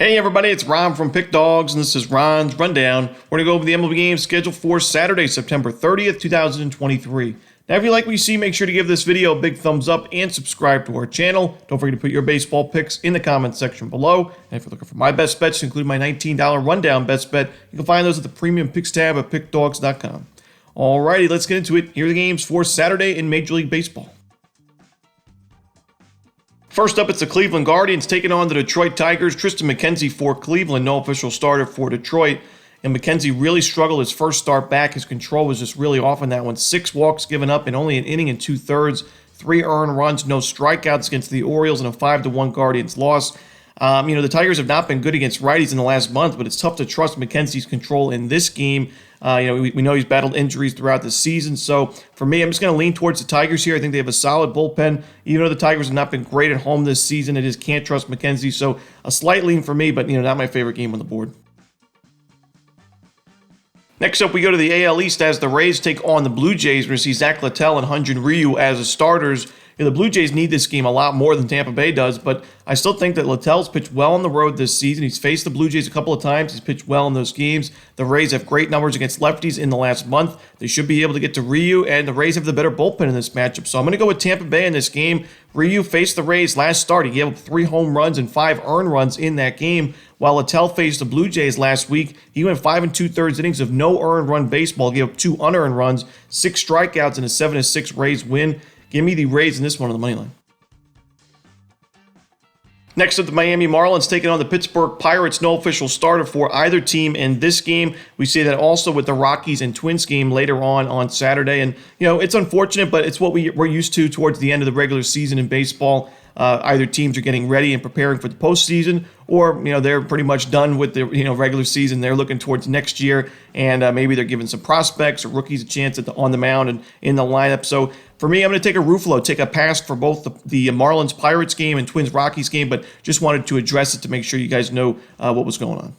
Hey everybody, it's Ron from Pick Dawgz, and this is Ron's Rundown. We're going to go over the MLB games scheduled for Saturday, September 30th, 2023. Now, if you like what you see, make sure to give this video a big thumbs up and subscribe to our channel. Don't forget to put your baseball picks in the comments section below. And if you're looking for my best bets, including my $19 rundown best bet, you can find those at the premium picks tab at pickdawgz.com. Alrighty, let's get into it. Here are the games for Saturday in Major League Baseball. First up, it's the Cleveland Guardians taking on the Detroit Tigers. Tristan McKenzie for Cleveland, no official starter for Detroit. And McKenzie really struggled his first start back. His control was just really off on that one. 6 walks given up in only an inning and 2/3. 3 earned runs, no strikeouts against the Orioles, and a 5-1 Guardians loss. The Tigers have not been good against righties in the last month, but it's tough to trust McKenzie's control in this game. We know he's battled injuries throughout the season. So for me, I'm just going to lean towards the Tigers here. I think they have a solid bullpen. Even though the Tigers have not been great at home this season, I just can't trust McKenzie. So a slight lean for me, but not my favorite game on the board. Next up, we go to the AL East as the Rays take on the Blue Jays. We're going to see Zach Littell and Hyun-Jin Ryu as the starters. The Blue Jays need this game a lot more than Tampa Bay does, but I still think that Littell's pitched well on the road this season. He's faced the Blue Jays a couple of times. He's pitched well in those games. The Rays have great numbers against lefties in the last month. They should be able to get to Ryu, and the Rays have the better bullpen in this matchup. So I'm going to go with Tampa Bay in this game. Ryu faced the Rays last start. He gave up 3 home runs and 5 earned runs in that game. While Littell faced the Blue Jays last week, he went 5 2/3 innings of no earned run baseball, gave up 2 unearned runs, 6 strikeouts, and a 7-6 Rays win. Give me the Rays in this one on the money line. Next up, the Miami Marlins taking on the Pittsburgh Pirates. No official starter for either team in this game. We see that also with the Rockies and Twins game later on Saturday. And, it's unfortunate, but it's what we're used to towards the end of the regular season in baseball. Either teams are getting ready and preparing for the postseason, or they're pretty much done with the regular season. They're looking towards next year, and maybe they're giving some prospects or rookies a chance on the mound and in the lineup. So for me, I'm going to take a Ruffalo, take a pass for both the Marlins Pirates game and Twins Rockies game, but just wanted to address it to make sure you guys know what was going on.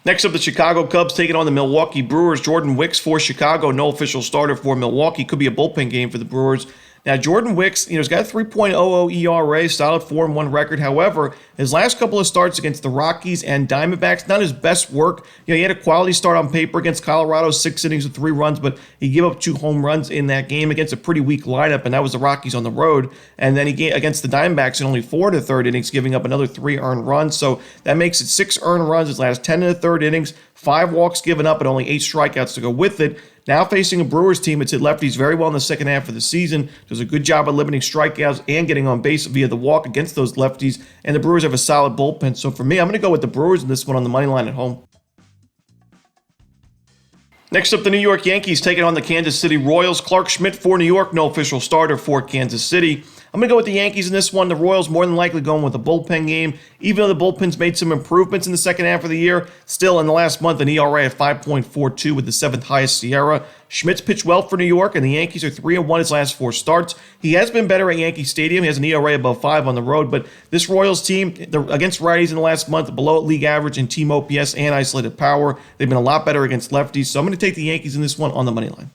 Next up, the Chicago Cubs taking on the Milwaukee Brewers. Jordan Wicks for Chicago, no official starter for Milwaukee. Could be a bullpen game for the Brewers. Now, Jordan Wicks, he's got a 3.00 ERA, solid 4-1 record. However, his last couple of starts against the Rockies and Diamondbacks, not his best work. He had a quality start on paper against Colorado, 6 innings with 3 runs, but he gave up 2 home runs in that game against a pretty weak lineup, and that was the Rockies on the road. And then he gave against the Diamondbacks in only 4 1/3 innings, giving up another 3 earned runs. So that makes it 6 earned runs his last 10 1/3 innings, 5 walks given up, and only 8 strikeouts to go with it. Now facing a Brewers team, it's hit lefties very well in the second half of the season. Does a good job of limiting strikeouts and getting on base via the walk against those lefties. And the Brewers have a solid bullpen. So for me, I'm going to go with the Brewers in this one on the money line at home. Next up, the New York Yankees taking on the Kansas City Royals. Clark Schmidt for New York, no official starter for Kansas City. I'm going to go with the Yankees in this one. The Royals more than likely going with a bullpen game. Even though the bullpen's made some improvements in the second half of the year, still in the last month, an ERA of 5.42 with the 7th highest SIERA. Schmidt's pitched well for New York, and the Yankees are 3-1 his last 4 starts. He has been better at Yankee Stadium. He has an ERA above 5 on the road, but this Royals team, against righties in the last month, below league average in team OPS and isolated power. They've been a lot better against lefties, so I'm going to take the Yankees in this one on the money line.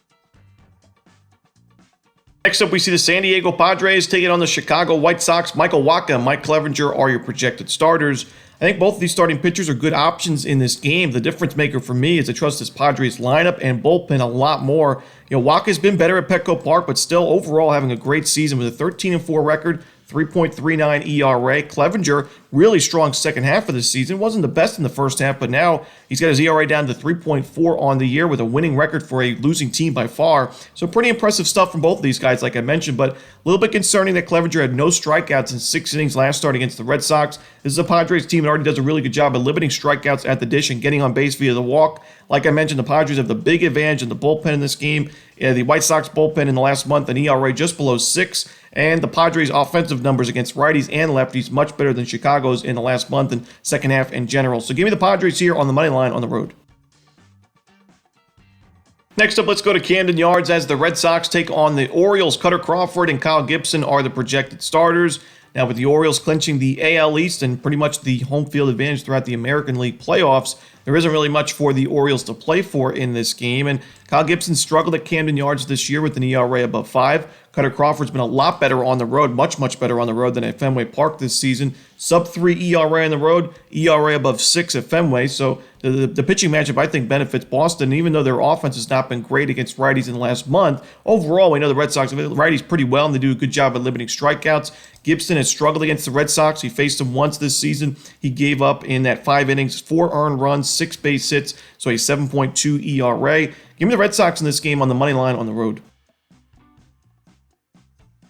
Next up, we see the San Diego Padres taking on the Chicago White Sox. Michael Wacha and Mike Clevenger are your projected starters. I think both of these starting pitchers are good options in this game. The difference maker for me is I trust this Padres lineup and bullpen a lot more. Wacha's been better at Petco Park, but still overall having a great season with a 13-4 record, 3.39 ERA. Clevenger, really strong second half of the season. Wasn't the best in the first half, but now he's got his ERA down to 3.4 on the year with a winning record for a losing team by far. So pretty impressive stuff from both of these guys, like I mentioned, but a little bit concerning that Clevenger had no strikeouts in 6 innings last start against the Red Sox. This is a Padres team that already does a really good job of limiting strikeouts at the dish and getting on base via the walk. Like I mentioned, the Padres have the big advantage in the bullpen in this game. The White Sox bullpen in the last month, an ERA just below 6. And the Padres' offensive numbers against righties and lefties much better than Chicago's in the last month and second half in general. So give me the Padres here on the money line on the road. Next up, let's go to Camden Yards as the Red Sox take on the Orioles. Cutter Crawford and Kyle Gibson are the projected starters. Now, with the Orioles clinching the AL East and pretty much the home field advantage throughout the American League playoffs, there isn't really much for the Orioles to play for in this game. And Kyle Gibson struggled at Camden Yards this year with an ERA above 5. Cutter Crawford's been a lot better on the road, much, much better on the road than at Fenway Park this season. Sub-3 ERA on the road, ERA above 6 at Fenway. So the pitching matchup, I think, benefits Boston. Even though their offense has not been great against righties in the last month, overall, we know the Red Sox have righties pretty well, and they do a good job at limiting strikeouts. Gibson has struggled against the Red Sox. He faced them once this season. He gave up in that 5 innings, 4 earned runs, 6 base hits, so a 7.2 ERA. Give me the Red Sox in this game on the money line on the road.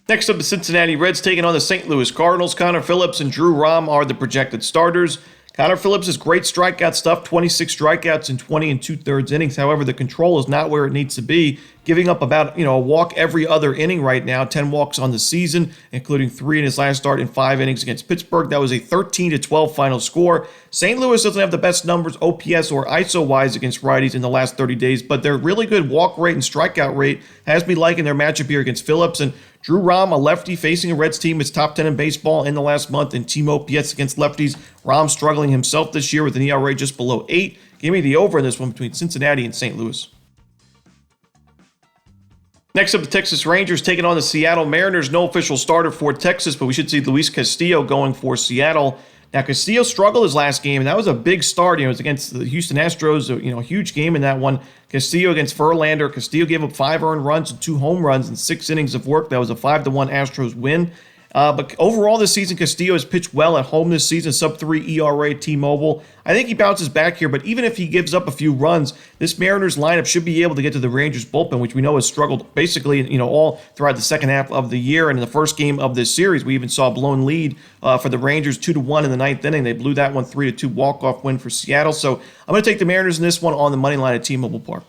Next up, the Cincinnati Reds taking on the St. Louis Cardinals. Connor Phillips and Drew Rom are the projected starters. Connor Phillips has great strikeout stuff, 26 strikeouts in 20 2/3 innings. However, the control is not where it needs to be, giving up about a walk every other inning right now, 10 walks on the season, including 3 in his last start in 5 innings against Pittsburgh. That was a 13-12 final score. St. Louis doesn't have the best numbers OPS or ISO-wise against righties in the last 30 days, but their really good walk rate and strikeout rate has me liking their matchup here against Phillips. And Drew Rom, a lefty facing a Reds team, is top 10 in baseball in the last month in team OPS against lefties. Rom struggling himself this year with an ERA just below 8. Give me the over in this one between Cincinnati and St. Louis. Next up, the Texas Rangers taking on the Seattle Mariners. No official starter for Texas, but we should see Luis Castillo going for Seattle. Now, Castillo struggled his last game, and that was a big start. It was against the Houston Astros, a huge game in that one. Castillo against Verlander. Castillo gave up 5 earned runs and 2 home runs in 6 innings of work. That was a 5-1 Astros win. But overall this season, Castillo has pitched well at home this season, sub-3 ERA at T-Mobile. I think he bounces back here, but even if he gives up a few runs, this Mariners lineup should be able to get to the Rangers bullpen, which we know has struggled basically, all throughout the second half of the year. And in the first game of this series, we even saw a blown lead for the Rangers, 2-1 in the 9th inning. They blew that one 3-2 walk-off win for Seattle. So I'm going to take the Mariners in this one on the money line at T-Mobile Park.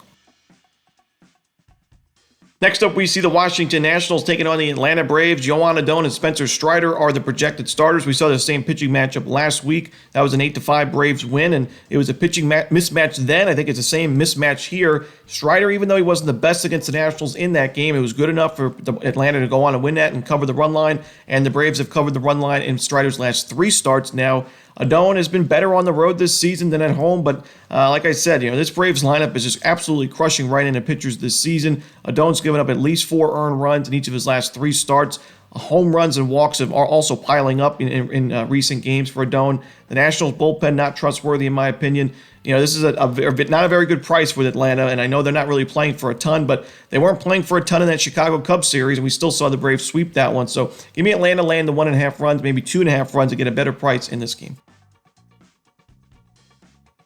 Next up, we see the Washington Nationals taking on the Atlanta Braves. Yoan Adon and Spencer Strider are the projected starters. We saw the same pitching matchup last week. That was an 8-5 Braves win, and it was a pitching mismatch then. I think it's the same mismatch here. Strider, even though he wasn't the best against the Nationals in that game, it was good enough for Atlanta to go on and win that and cover the run line, and the Braves have covered the run line in Strider's last 3 starts now. Adon has been better on the road this season than at home, but like I said, this Braves lineup is just absolutely crushing right into pitchers this season. Adon's given up at least 4 earned runs in each of his last 3 starts. Home runs and walks are also piling up in recent games for Adon. The Nationals bullpen, not trustworthy in my opinion. This is not a very good price with Atlanta, and I know they're not really playing for a ton, but they weren't playing for a ton in that Chicago Cubs series, and we still saw the Braves sweep that one. So give me Atlanta laying the 1.5 runs, maybe 2.5 runs to get a better price in this game.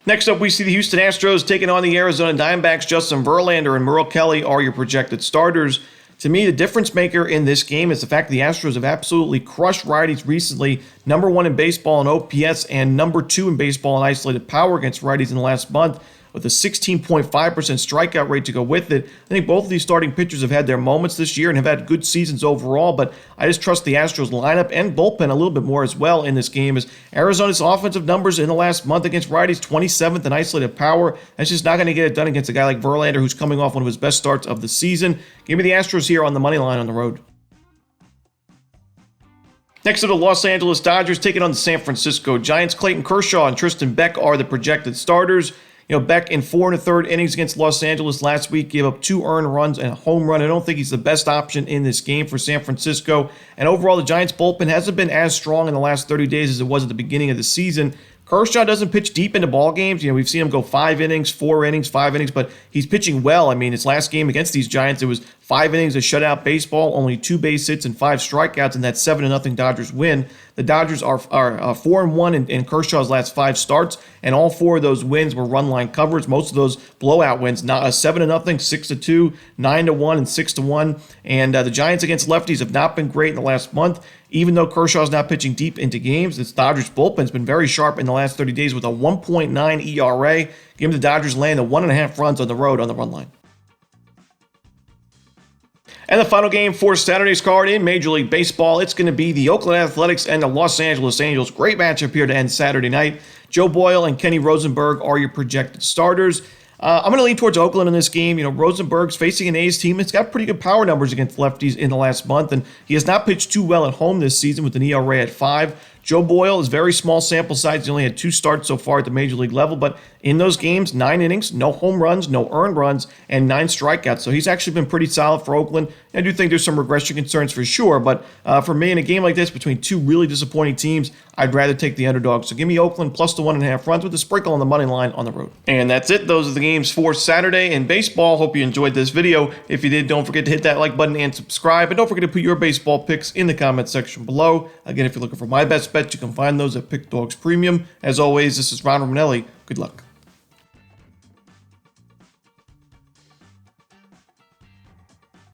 Next up, we see the Houston Astros taking on the Arizona Diamondbacks. Justin Verlander and Merrill Kelly are your projected starters. To me, the difference maker in this game is the fact that the Astros have absolutely crushed righties recently. Number 1 in baseball in OPS and number 2 in baseball in isolated power against righties in the last month, with a 16.5% strikeout rate to go with it. I think both of these starting pitchers have had their moments this year and have had good seasons overall, but I just trust the Astros lineup and bullpen a little bit more as well in this game, as Arizona's offensive numbers in the last month against righties, 27th in isolated power. That's just not going to get it done against a guy like Verlander, who's coming off one of his best starts of the season. Give me the Astros here on the money line on the road. Next to the Los Angeles Dodgers taking on the San Francisco Giants. Clayton Kershaw and Tristan Beck are the projected starters. Beck in 4 1/3 innings against Los Angeles last week gave up 2 earned runs and a home run. I don't think he's the best option in this game for San Francisco. And overall, the Giants bullpen hasn't been as strong in the last 30 days as it was at the beginning of the season. Kershaw doesn't pitch deep into ball games. We've seen him go 5 innings, 4 innings, 5 innings, but he's pitching well. His last game against these Giants, it was 5 innings of shutout baseball, only 2 base hits and 5 strikeouts in that 7-0 Dodgers win. The Dodgers are 4-1 in Kershaw's last 5 starts, and all 4 of those wins were run line covers. Most of those blowout wins, 7-0, 6-2, 9-1, and 6-1. And the Giants against lefties have not been great in the last month. Even though Kershaw's not pitching deep into games, this Dodgers bullpen's been very sharp in the last 30 days with a 1.9 ERA. Give the Dodgers laying the 1.5 runs on the road on the run line. And the final game for Saturday's card in Major League Baseball, it's going to be the Oakland Athletics and the Los Angeles Angels. Great matchup here to end Saturday night. Joe Boyle and Kenny Rosenberg are your projected starters. I'm going to lean towards Oakland in this game. Rosenberg's facing an A's team. It's got pretty good power numbers against lefties in the last month, and he has not pitched too well at home this season with an ERA at 5. Joe Boyle is very small sample size. He only had 2 starts so far at the major league level, but in those games, 9 innings, no home runs, no earned runs, and 9 strikeouts. So he's actually been pretty solid for Oakland. I do think there's some regression concerns for sure, but for me, in a game like this between 2 really disappointing teams, I'd rather take the underdog. So give me Oakland plus the 1.5 runs with a sprinkle on the money line on the road. And that's it. Those are the games for Saturday in baseball. Hope you enjoyed this video. If you did, don't forget to hit that like button and subscribe. And don't forget to put your baseball picks in the comment section below. Again, if you're looking for my best bets, you can find those at Pick Dawgz Premium. As always, this is Ron Romanelli. Good luck.